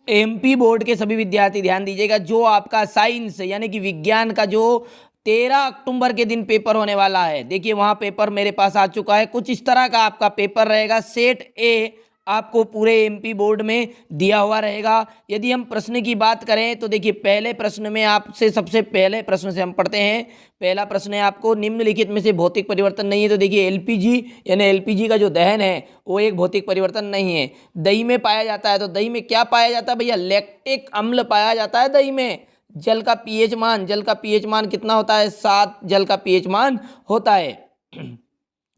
MP board के सभी विद्यार्थी ध्यान दीजिएगा, जो आपका साइंस यानी कि विज्ञान का जो 13 अक्टूबर के दिन पेपर होने वाला है, देखिए वहां पेपर मेरे पास आ चुका है। कुछ इस तरह का आपका पेपर रहेगा। सेट ए आपको पूरे एमपी बोर्ड में दिया हुआ रहेगा। यदि हम प्रश्न की बात करें तो देखिए पहले प्रश्न में आपसे, सबसे पहले प्रश्न से हम पढ़ते हैं। पहला प्रश्न है आपको, निम्नलिखित में से भौतिक परिवर्तन नहीं है। तो देखिए एलपीजी यानी एलपीजी का जो दहन है वो एक भौतिक परिवर्तन नहीं है। दही में पाया जाता है, तो दही में क्या पाया जाता है भैया? लैक्टिक अम्ल पाया जाता है दही में। जल का पीएच मान, जल का पीएच मान कितना होता है? 7 जल का पीएच मान होता है।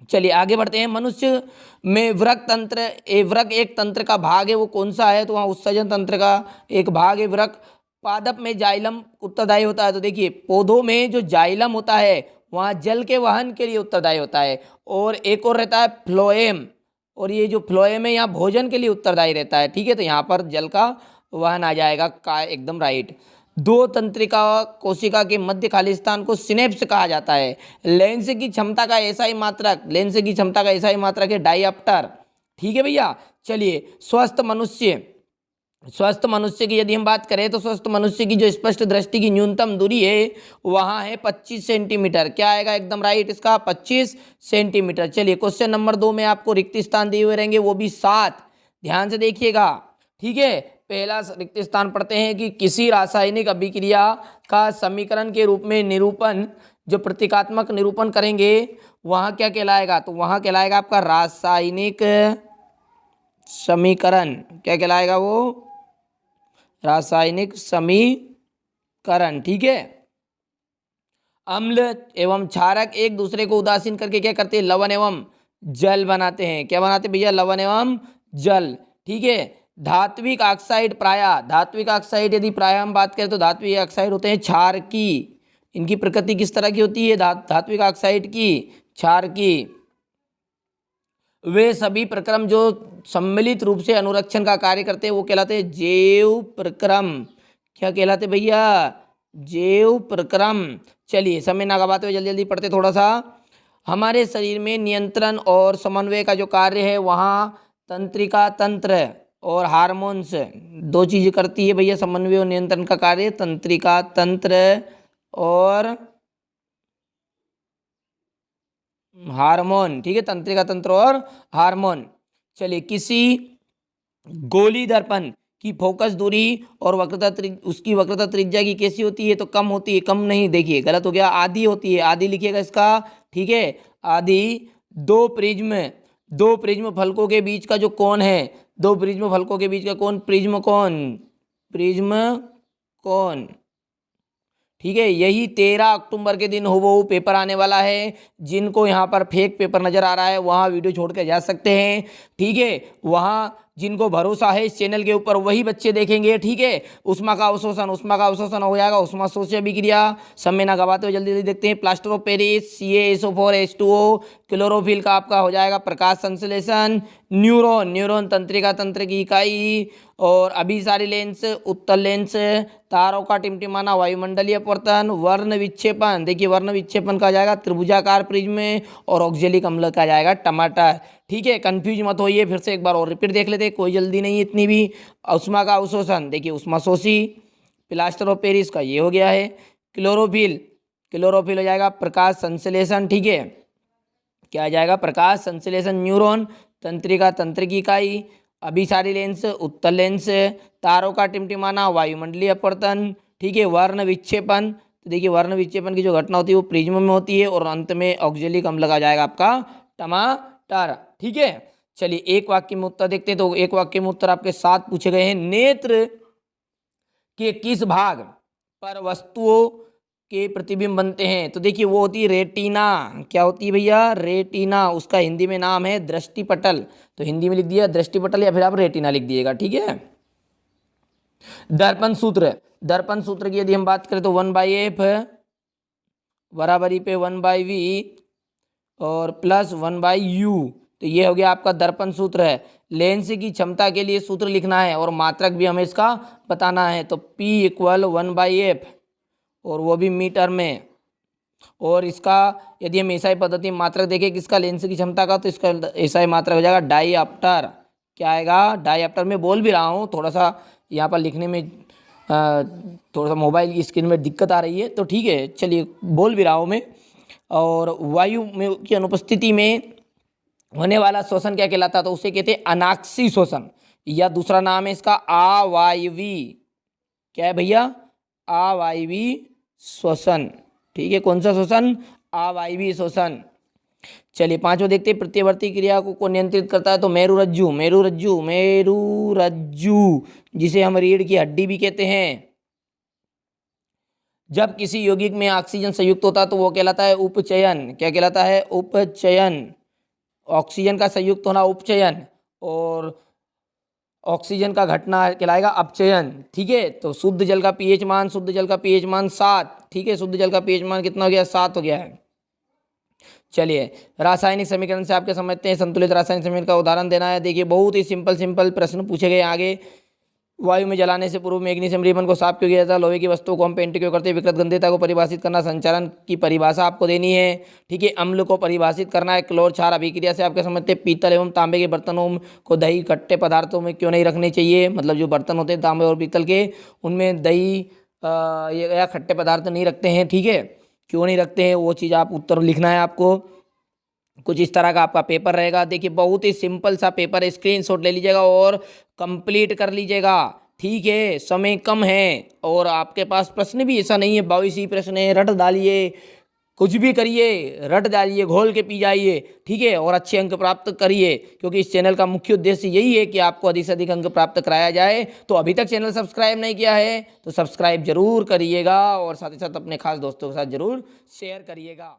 चलिए आगे बढ़ते हैं। मनुष्य में वृक्क तंत्र, वृक्क एक तंत्र का भाग है, वो कौन सा है? तो वहाँ उत्सर्जन तंत्र का एक भाग है वृक्क। पादप में जाइलम उत्तरदायी होता है। तो देखिए पौधों में जो जाइलम होता है वहाँ जल के वहन के लिए उत्तरदायी होता है। और एक और रहता है फ्लोएम, और ये जो फ्लोएम है यहाँ भोजन के लिए उत्तरदायी रहता है। ठीक है, तो यहाँ पर जल का वहन आ जाएगा का, एकदम राइट। दो तंत्रिका कोशिका के मध्य खाली स्थान को सिनेप्स कहा जाता है। लेंस की क्षमता का ऐसा ही मात्रक, लेंस की क्षमता का ऐसा ही मात्रक है डायप्टर। ठीक है भैया। चलिए स्वस्थ मनुष्य, स्वस्थ मनुष्य की यदि हम बात करें तो स्वस्थ मनुष्य की जो स्पष्ट दृष्टि की न्यूनतम दूरी है वहाँ है 25 सेंटीमीटर। क्या आएगा? एकदम राइट इसका 25 सेंटीमीटर। चलिए क्वेश्चन नंबर 2 में आपको रिक्त स्थान दिए हुए रहेंगे, वो भी 7। ध्यान से देखिएगा। ठीक है, पहला रिक्त स्थान पढ़ते हैं कि किसी रासायनिक अभिक्रिया का समीकरण के रूप में निरूपण, जो प्रतीकात्मक निरूपण करेंगे वहाँ क्या कहलाएगा? तो वहाँ कहलाएगा आपका रासायनिक समीकरण। क्या कहलाएगा वो? रासायनिक समीकरण। ठीक है। अम्ल एवं क्षारक एक दूसरे को उदासीन करके क्या करते हैं? लवण एवं जल बनाते हैं। क्या बनाते हैं भैया? लवण एवं जल। ठीक है। धात्विक ऑक्साइड प्राय, धात्विक ऑक्साइड यदि प्राय हम बात करें तो धात्विक ऑक्साइड होते हैं क्षारकी। इनकी प्रकृति किस तरह की होती है? धात्विक ऑक्साइड की क्षारकी। वे सभी प्रक्रम जो सम्मिलित रूप से अनुरक्षण का कार्य करते हैं वो कहलाते हैं जैव प्रक्रम। क्या कहलाते भैया? जैव प्रक्रम। चलिए समय ना गवाते हुए जल्दी जल्दी पढ़ते थोड़ा सा। हमारे शरीर में नियंत्रण और समन्वय का जो कार्य है वहाँ तंत्रिका तंत्र और हार्मोन्स दो चीजें करती है भैया, समन्वय और नियंत्रण का कार्य। तंत्रिका तंत्र और हार्मोन। ठीक है, तंत्रिका तंत्र और हार्मोन। चलिए किसी गोली दर्पण की फोकस दूरी और वक्रता, उसकी वक्रता त्रिज्या की कैसी होती है? तो कम होती है। कम नहीं, देखिए गलत हो गया, आधी होती है। आधी लिखिएगा इसका। ठीक है, आधी। दो प्रिज्म फलकों के बीच का जो कोण है, दो प्रिज्म फलकों के बीच का कोण प्रिज्म कोण, प्रिज्म कोण। ठीक है, यही 13 अक्टूबर के दिन हो पेपर आने वाला है। जिनको यहाँ पर फेक पेपर नजर आ रहा है वहाँ वीडियो छोड़ के जा सकते हैं। ठीक है, वहाँ जिनको भरोसा है इस चैनल के ऊपर वही बच्चे देखेंगे। ठीक है, उष्मा का अवशोषण हो जाएगा। उष्मा शोषण अभिक्रिया। समय ना गवाते हुए जल्दी जल्दी देखते हैं। Plaster of Paris, CaSO4H2O। Chlorophyll का आपका हो जाएगा प्रकाश संश्लेषण। न्यूरॉन तंत्रिका तंत्र की इकाई। और अभिसारी लेंस, उत्तल लेंस। तारों का टिमटिमाना, वायुमंडलीय अपवर्तन। वर्ण विक्षेपण, देखिए वर्ण विक्षेपण का जाएगा त्रिभुजाकार प्रिज्म। और ऑक्जेलिक अम्ल का जाएगा टमाटर। ठीक है, कंफ्यूज मत होइए, फिर से एक बार और रिपीट देख लेते हैं, कोई जल्दी नहीं है इतनी भी। उष्मा का अवशोषण, देखिए उष्मा शोषी। प्लास्टर ऑफ पेरिस का ये हो गया है। क्लोरोफिल हो जाएगा प्रकाश संश्लेषण। ठीक है, क्या आ जाएगा? प्रकाश संश्लेषण। न्यूरॉन तंत्रिका तंत्र की इकाई। अभिसारी लेंस, उत्तल लेंस। तारों का टिमटिमाना, वायुमंडलीय अपवर्तन। ठीक है, वर्ण विक्षेपण, तो देखिए वर्ण विक्षेपण की जो घटना होती है वो प्रिज्म में होती है। और अंत में ऑक्जेलिक अम्ल का जाएगा आपका टमाटर। ठीक है, चलिए एक वाक्य में उत्तर देखते हैं। तो एक वाक्य में उत्तर आपके 7 पूछे गए हैं। नेत्र के किस भाग पर वस्तुओं के प्रतिबिंब बनते हैं? तो देखिए वो होती है रेटिना। क्या होती है भैया? रेटिना। उसका हिंदी में नाम है दृष्टिपटल। तो हिंदी में लिख दिया दृष्टिपटल या फिर आप रेटिना लिख दिएगा। ठीक है। दर्पण सूत्र की यदि हम बात करें तो 1/f बराबरी पे 1/v और प्लस 1/u। तो ये हो गया आपका दर्पण सूत्र है। लेंस की क्षमता के लिए सूत्र लिखना है और मात्रक भी हमें इसका बताना है। तो P = 1/f और वो भी मीटर में। और इसका यदि हम एसआई पद्धति में मात्रक देखें किसका, लेंस की क्षमता का, तो इसका एसआई मात्रक हो जाएगा डायप्टर। क्या आएगा? डायप्टर। में बोल भी रहा हूँ, थोड़ा सा यहाँ पर लिखने में थोड़ा सा मोबाइल की स्क्रीन में दिक्कत आ रही है, तो ठीक है, चलिए बोल भी रहा हूँ मैं। और वायु में की अनुपस्थिति में होने वाला श्वसन क्या कहलाता है? तो उसे कहते हैं अनाक्सी श्वसन, या दूसरा नाम है इसका अवायवी। क्या है भैया? अवायवी श्वसन। ठीक है, कौन सा श्वसन? अवायवी श्वसन। चलिए पांचवा देखते हैं, प्रत्यवर्ती क्रिया को नियंत्रित करता है तो मेरुरज्जु। मेरुरज्जु मेरुरज्जु जिसे हम रीढ़ की हड्डी भी कहते हैं। जब किसी यौगिक में ऑक्सीजन संयुक्त होता है तो वो कहलाता है उपचयन। क्या कहलाता है? उपचयन। ऑक्सीजन का संयुक्त होना उपचयन, और ऑक्सीजन का घटना कहलाएगा अपचयन। ठीक है, तो शुद्ध जल का पीएच मान, शुद्ध जल का पीएच मान 7। ठीक है, शुद्ध जल का पीएच मान कितना हो गया? 7 हो गया है। चलिए रासायनिक समीकरण से आपके समझते हैं, संतुलित रासायनिक समीकरण का उदाहरण देना है। देखिए बहुत ही सिंपल प्रश्न पूछे गए आगे। वायु में जलाने से पूर्व मैग्नीशियम रिबन को साफ क्यों किया जाता है? लोहे की वस्तु को हम पेंट क्यों करते हैं? विकृत गंधीयता को परिभाषित करना, संचालन की परिभाषा आपको देनी है। ठीक है, अम्ल को परिभाषित करना है। क्लोर क्षार अभिक्रिया से आपके समझते हैं, पीतल एवं तांबे के बर्तनों को दही खट्टे पदार्थों में क्यों नहीं रखने चाहिए? मतलब जो बर्तन होते हैं तांबे और पीतल के, उनमें दही या खट्टे पदार्थ नहीं रखते हैं। ठीक है, क्यों नहीं रखते हैं वो चीज़ आप उत्तर लिखना है आपको। कुछ इस तरह का आपका पेपर रहेगा। देखिए बहुत ही सिंपल सा पेपर है, स्क्रीनशॉट ले लीजिएगा और कंप्लीट कर लीजिएगा। ठीक है, समय कम है और आपके पास प्रश्न भी ऐसा नहीं है 22 ही प्रश्न है, रट डालिए, कुछ भी करिए, रट डालिए, घोल के पी जाइए। ठीक है, और अच्छे अंक प्राप्त करिए, क्योंकि इस चैनल का मुख्य उद्देश्य यही है कि आपको अधिक से अधिक अंक प्राप्त कराया जाए। तो अभी तक चैनल सब्सक्राइब नहीं किया है तो सब्सक्राइब जरूर करिएगा, और साथ ही साथ अपने खास दोस्तों के साथ जरूर शेयर करिएगा।